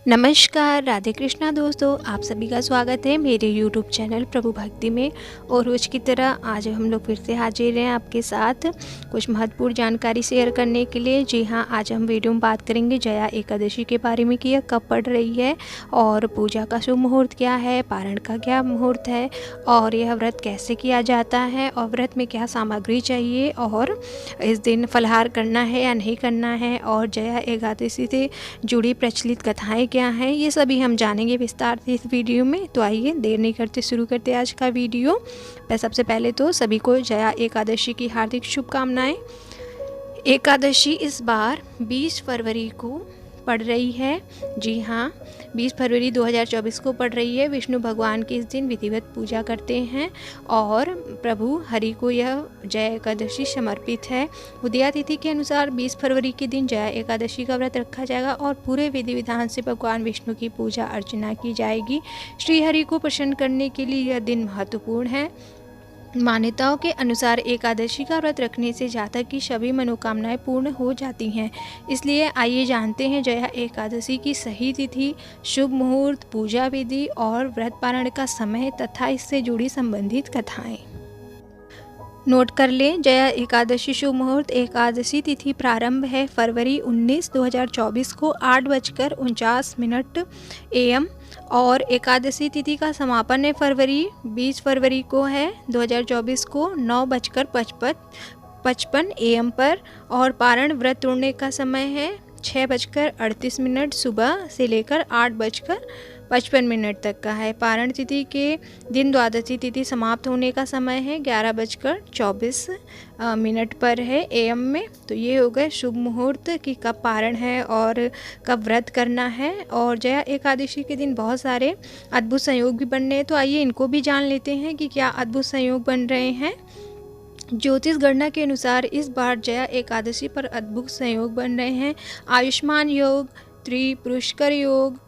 नमस्कार, राधे कृष्णा दोस्तों, आप सभी का स्वागत है मेरे YouTube चैनल प्रभु भक्ति में। और रोज़ की तरह आज हम लोग फिर से हाजिर हैं आपके साथ कुछ महत्वपूर्ण जानकारी शेयर करने के लिए। जी हाँ, आज हम वीडियो में बात करेंगे जया एकादशी के बारे में कि यह कब पड़ रही है और पूजा का शुभ मुहूर्त क्या है, पारण का क्या मुहूर्त है और यह व्रत कैसे किया जाता है और व्रत में क्या सामग्री चाहिए और इस दिन फलाहार करना है या नहीं करना है और जया एकादशी से जुड़ी प्रचलित कथाएँ क्या हैं, ये सभी हम जानेंगे विस्तार से इस वीडियो में। तो आइए देर नहीं करते शुरू करते आज का वीडियो। मैं सबसे पहले तो सभी को जया एकादशी की हार्दिक शुभकामनाएं। एकादशी इस बार 20 फरवरी को पड़ रही है। जी हाँ, 20 फरवरी 2024 को पड़ रही है। विष्णु भगवान की इस दिन विधिवत पूजा करते हैं और प्रभु हरि को यह जया एकादशी समर्पित है। उदया तिथि के अनुसार 20 फरवरी के दिन जया एकादशी का व्रत रखा जाएगा और पूरे विधि विधान से भगवान विष्णु की पूजा अर्चना की जाएगी। श्री हरि को प्रसन्न करने के लिए यह दिन महत्वपूर्ण है। मान्यताओं के अनुसार एकादशी का व्रत रखने से जातक की सभी मनोकामनाएं पूर्ण हो जाती हैं। इसलिए आइए जानते हैं जया एकादशी की सही तिथि, शुभ मुहूर्त, पूजा विधि और व्रत पारण का समय तथा इससे जुड़ी संबंधित कथाएं। नोट कर लें, जया एकादशी शुभ मुहूर्त। एकादशी तिथि प्रारंभ है फरवरी 19, 2024 को 8:49 AM और एकादशी तिथि का समापन है फरवरी 20 फरवरी को है 2024 को 9:55 AM पर और पारण व्रत तोड़ने का समय है 6:38 सुबह से लेकर 8:55 तक का है। पारण तिथि के दिन द्वादशी तिथि समाप्त होने का समय है 11:24 पर है AM में। तो ये हो गए शुभ मुहूर्त कि कब पारण है और कब व्रत करना है। और जया एकादशी के दिन बहुत सारे अद्भुत संयोग भी बन रहे हैं, तो आइए इनको भी जान लेते हैं कि क्या अद्भुत संयोग बन रहे हैं। ज्योतिष गणना के अनुसार इस बार जया एकादशी पर अद्भुत संयोग बन रहे हैं। आयुष्मान योग, त्रिपुष्कर योग,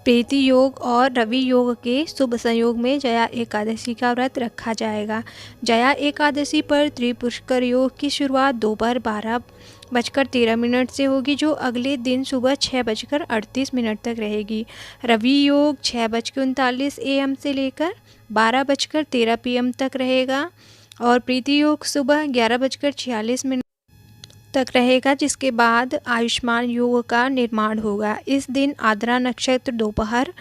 प्रीति योग और रवि योग के शुभ संयोग में जया एकादशी का व्रत रखा जाएगा। जया एकादशी पर त्रिपुष्कर योग की शुरुआत दोपहर 12:13 से होगी, जो अगले दिन सुबह 6:38 तक रहेगी। रवि योग 6:39 AM से लेकर 12:13 PM तक रहेगा और प्रीति योग सुबह 11:46 तक रहेगा, जिसके बाद आयुष्मान योग का निर्माण होगा। इस दिन आद्रा नक्षत्र दोपहर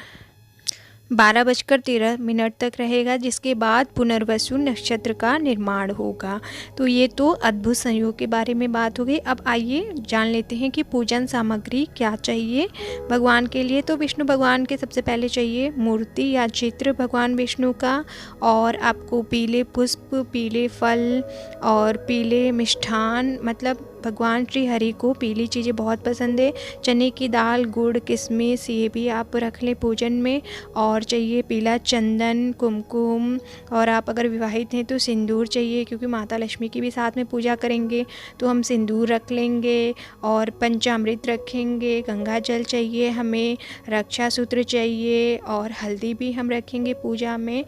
12:13 तक रहेगा, जिसके बाद पुनर्वसु नक्षत्र का निर्माण होगा। तो ये तो अद्भुत संयोग के बारे में बात हो गई। अब आइए जान लेते हैं कि पूजन सामग्री क्या चाहिए भगवान के लिए। तो विष्णु भगवान के सबसे पहले चाहिए मूर्ति या चित्र भगवान विष्णु का, और आपको पीले पुष्प, पीले फल और पीले मिष्ठान, मतलब भगवान श्री हरि को पीली चीज़ें बहुत पसंद है। चने की दाल, गुड़, किशमिश, ये भी आप रख लें पूजन में। और चाहिए पीला चंदन, कुमकुम, और आप अगर विवाहित हैं तो सिंदूर चाहिए, क्योंकि माता लक्ष्मी की भी साथ में पूजा करेंगे तो हम सिंदूर रख लेंगे। और पंचामृत रखेंगे, गंगा जल चाहिए हमें, रक्षा सूत्र चाहिए और हल्दी भी हम रखेंगे पूजा में,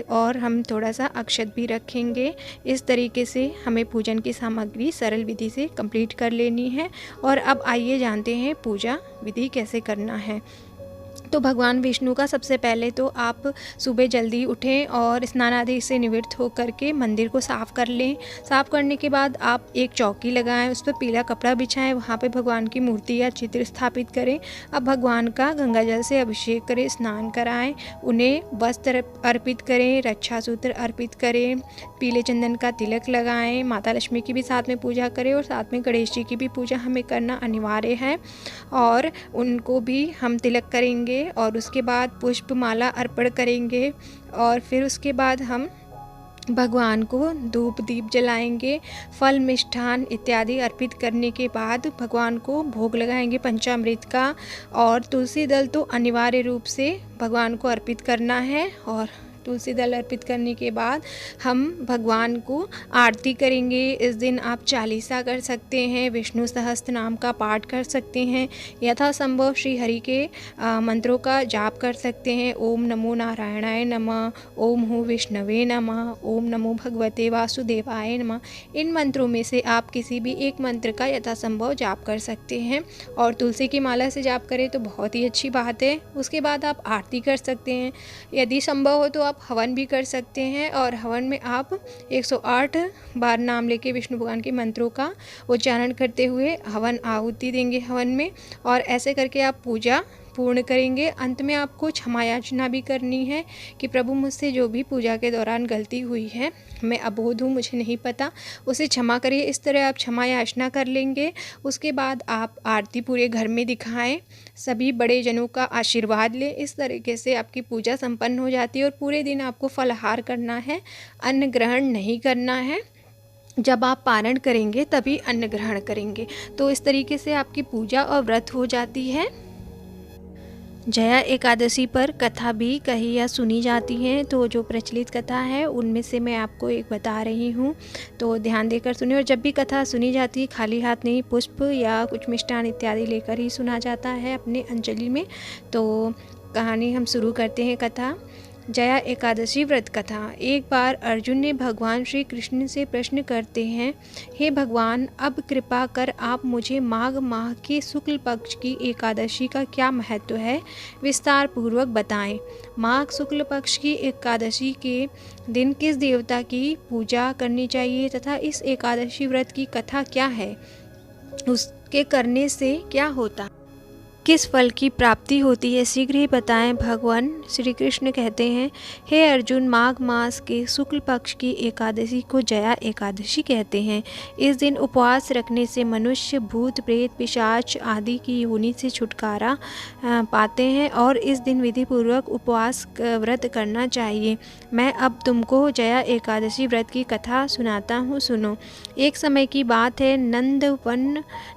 और हम थोड़ा सा अक्षत भी रखेंगे। इस तरीके से हमें पूजन की सामग्री सरल विधि से कंप्लीट कर लेनी है। और अब आइए जानते हैं पूजा विधि कैसे करना है। तो भगवान विष्णु का सबसे पहले तो आप सुबह जल्दी उठें और स्नान आदि से निवृत्त होकर के मंदिर को साफ़ कर लें। साफ़ करने के बाद आप एक चौकी लगाएं, उस पर पीला कपड़ा बिछाएं, वहाँ पे भगवान की मूर्ति या चित्र स्थापित करें। अब भगवान का गंगा जल से अभिषेक करें, स्नान कराएं, उन्हें वस्त्र अर्पित करें, रक्षा सूत्र अर्पित करें, पीले चंदन का तिलक लगाएं, माता लक्ष्मी की भी साथ में पूजा करें और साथ में गणेश जी की भी पूजा हमें करना अनिवार्य है और उनको भी हम तिलक करेंगे। और उसके बाद पुष्प माला अर्पण करेंगे और फिर उसके बाद हम भगवान को धूप दीप जलाएंगे। फल, मिष्ठान इत्यादि अर्पित करने के बाद भगवान को भोग लगाएंगे पंचामृत का। और तुलसी दल तो अनिवार्य रूप से भगवान को अर्पित करना है। और तुलसी दल अर्पित करने के बाद हम भगवान को आरती करेंगे। इस दिन आप चालीसा कर सकते हैं, विष्णु सहस्त्र नाम का पाठ कर सकते हैं, यथासंभव श्री हरि के मंत्रों का जाप कर सकते हैं। ओम नमो नारायणाय नमः, ओम हूँ विष्णवे नमः, ओम नमो भगवते वासुदेवाय नमः। इन मंत्रों में से आप किसी भी एक मंत्र का यथासंभव जाप कर सकते हैं और तुलसी की माला से जाप करें तो बहुत ही अच्छी बात है। उसके बाद आप आरती कर सकते हैं। यदि संभव हो तो आप हवन भी कर सकते हैं और हवन में आप 108 बार नाम लेके विष्णु भगवान के मंत्रों का उच्चारण करते हुए हवन आहुति देंगे हवन में, और ऐसे करके आप पूजा पूर्ण करेंगे। अंत में आपको क्षमा याचना भी करनी है कि प्रभु मुझसे जो भी पूजा के दौरान गलती हुई है, मैं अबोध हूँ, मुझे नहीं पता, उसे क्षमा करिए। इस तरह आप क्षमा याचना कर लेंगे। उसके बाद आप आरती पूरे घर में दिखाएं, सभी बड़े जनों का आशीर्वाद लें। इस तरीके से आपकी पूजा संपन्न हो जाती है और पूरे दिन आपको फलाहार करना है, अन्न ग्रहण नहीं करना है। जब आप पारण करेंगे तभी अन्न ग्रहण करेंगे। तो इस तरीके से आपकी पूजा और व्रत हो जाती है। जया एकादशी पर कथा भी कही या सुनी जाती हैं, तो जो प्रचलित कथा है उनमें से मैं आपको एक बता रही हूँ, तो ध्यान देकर सुनिए। और जब भी कथा सुनी जाती है खाली हाथ नहीं, पुष्प या कुछ मिष्ठान इत्यादि लेकर ही सुना जाता है अपने अंजलि में। तो कहानी हम शुरू करते हैं। कथा जया एकादशी व्रत कथा। एक बार अर्जुन ने भगवान श्री कृष्ण से प्रश्न करते हैं, हे भगवान, अब कृपा कर आप मुझे माघ माह के शुक्ल पक्ष की एकादशी का क्या महत्व है, विस्तार पूर्वक बताएं। माघ शुक्ल पक्ष की एकादशी के दिन किस देवता की पूजा करनी चाहिए तथा इस एकादशी व्रत की कथा क्या है, उसके करने से क्या होता, किस फल की प्राप्ति होती है, शीघ्र ही बताएं। भगवान श्री कृष्ण कहते हैं, हे अर्जुन, माघ मास के शुक्ल पक्ष की एकादशी को जया एकादशी कहते हैं। इस दिन उपवास रखने से मनुष्य भूत प्रेत पिशाच आदि की योनि से छुटकारा पाते हैं और इस दिन विधि पूर्वक उपवास व्रत करना चाहिए। मैं अब तुमको जया एकादशी व्रत की कथा सुनाता हूँ, सुनो। एक समय की बात है,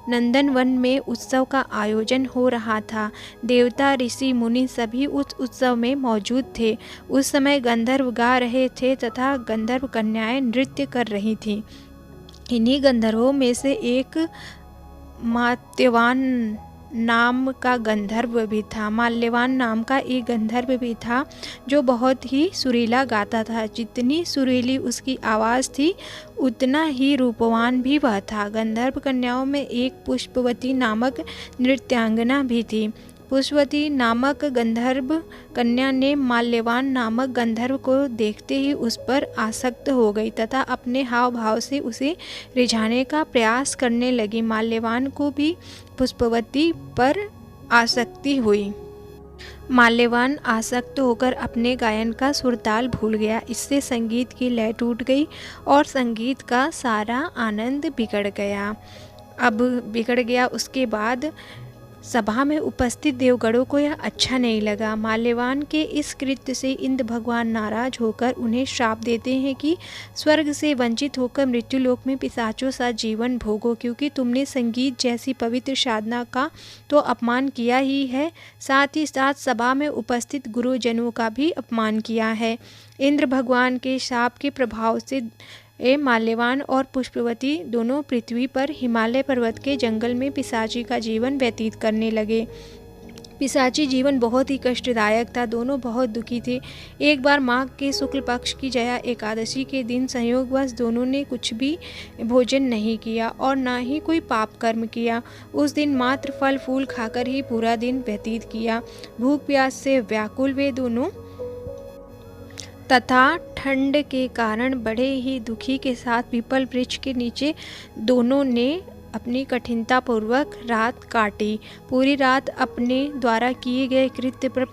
नंदनवन में उत्सव का आयोजन हो रहा था। देवता ऋषि मुनि सभी उस उत्सव में मौजूद थे। उस समय गंधर्व गा रहे थे तथा गंधर्व कन्याएं नृत्य कर रही थीं। इन्हीं गंधर्वों में से एक माल्यवान नाम का गंधर्व भी था। माल्यवान नाम का एक गंधर्व भी था जो बहुत ही सुरीला गाता था। जितनी सुरीली उसकी आवाज़ थी उतना ही रूपवान भी वह था। गंधर्व कन्याओं में एक पुष्पवती नामक नृत्यांगना भी थी। पुष्पवती नामक गंधर्व कन्या ने माल्यवान नामक गंधर्व को देखते ही उस पर आसक्त हो गई तथा अपने हाव भाव से उसे रिझाने का प्रयास करने लगी। माल्यवान को भी पुष्पवती पर आसक्ति हुई। माल्यवान आसक्त होकर अपने गायन का सुरताल भूल गया। इससे संगीत की लय टूट गई और संगीत का सारा आनंद बिगड़ गया। अब बिगड़ गया उसके बाद सभा में उपस्थित देवगणों को यह अच्छा नहीं लगा। माल्यवान के इस कृत्य से इंद्र भगवान नाराज होकर उन्हें श्राप देते हैं कि स्वर्ग से वंचित होकर मृत्युलोक में पिशाचों सा जीवन भोगो, क्योंकि तुमने संगीत जैसी पवित्र साधना का तो अपमान किया ही है, साथ ही साथ सभा में उपस्थित गुरुजनों का भी अपमान किया है। इंद्र भगवान के शाप के प्रभाव से माल्यवान और पुष्पवती दोनों पृथ्वी पर हिमालय पर्वत के जंगल में पिशाची का जीवन व्यतीत करने लगे। पिशाची जीवन बहुत ही कष्टदायक था। दोनों बहुत दुखी थे। एक बार माघ के शुक्ल पक्ष की जया एकादशी के दिन संयोगवश दोनों ने कुछ भी भोजन नहीं किया और ना ही कोई पाप कर्म किया। उस दिन मात्र फल फूल खाकर ही पूरा दिन व्यतीत किया। भूख प्यास से व्याकुल वे दोनों तथा ठंड के कारण बड़े ही दुखी के साथ पीपल वृक्ष के नीचे दोनों ने अपनी कठिनता पूर्वक रात काटी। पूरी रात अपने द्वारा किए गए कृत्य पर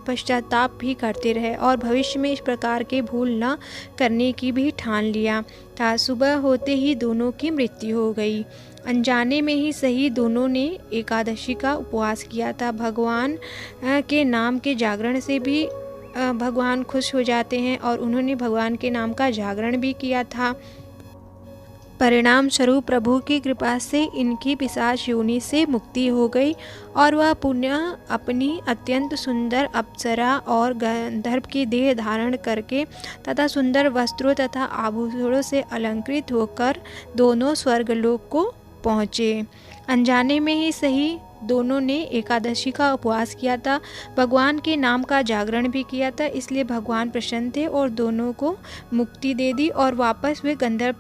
पश्चाताप भी करते रहे और भविष्य में इस प्रकार के भूल न करने की भी ठान लिया था। सुबह होते ही दोनों की मृत्यु हो गई। अनजाने में ही सही दोनों ने एकादशी का उपवास किया था। भगवान के नाम के जागरण से भी भगवान खुश हो जाते हैं और उन्होंने भगवान के नाम का जागरण भी किया था। परिणाम स्वरूप प्रभु की कृपा से इनकी पिशाच योनि से मुक्ति हो गई और वह पुनः अपनी अत्यंत सुंदर अप्सरा और गंधर्व की देह धारण करके तथा सुंदर वस्त्रों तथा आभूषणों से अलंकृत होकर दोनों स्वर्गलोक को पहुँचे। अनजाने में ही सही दोनों ने एकादशी का उपवास किया था, भगवान के नाम का जागरण भी किया था, इसलिए भगवान प्रसन्न थे और दोनों को मुक्ति दे दी और वापस वे गंधर्व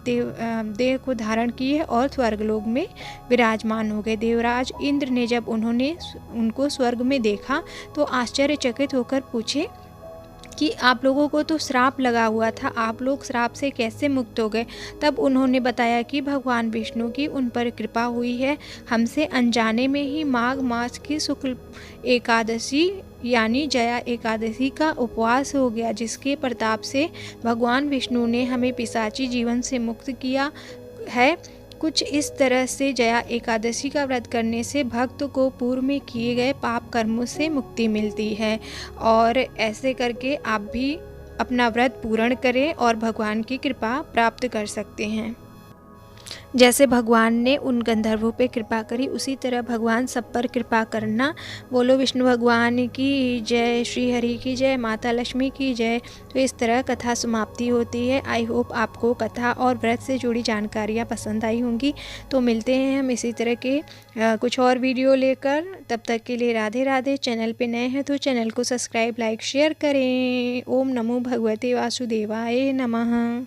देह को धारण किए और स्वर्गलोक में विराजमान हो गए। देवराज इंद्र ने जब उनको स्वर्ग में देखा तो आश्चर्यचकित होकर पूछे कि आप लोगों को तो श्राप लगा हुआ था, आप लोग श्राप से कैसे मुक्त हो गए। तब उन्होंने बताया कि भगवान विष्णु की उन पर कृपा हुई है, हमसे अनजाने में ही माघ मास की शुक्ल एकादशी यानी जया एकादशी का उपवास हो गया, जिसके प्रताप से भगवान विष्णु ने हमें पिशाची जीवन से मुक्त किया है। कुछ इस तरह से जया एकादशी का व्रत करने से भक्त को पूर्व में किए गए पाप कर्मों से मुक्ति मिलती है और ऐसे करके आप भी अपना व्रत पूर्ण करें और भगवान की कृपा प्राप्त कर सकते हैं। जैसे भगवान ने उन गंधर्वों पे कृपा करी उसी तरह भगवान सब पर कृपा करना। बोलो विष्णु भगवान की जय, श्री हरि की जय, माता लक्ष्मी की जय। तो इस तरह कथा समाप्ति होती है। आई होप आपको कथा और व्रत से जुड़ी जानकारियाँ पसंद आई होंगी। तो मिलते हैं हम इसी तरह के कुछ और वीडियो लेकर। तब तक के लिए राधे राधे। चैनल पे नए हैं तो चैनल को सब्सक्राइब, लाइक, शेयर करें। ओम नमो भगवते वासुदेवाय नमः।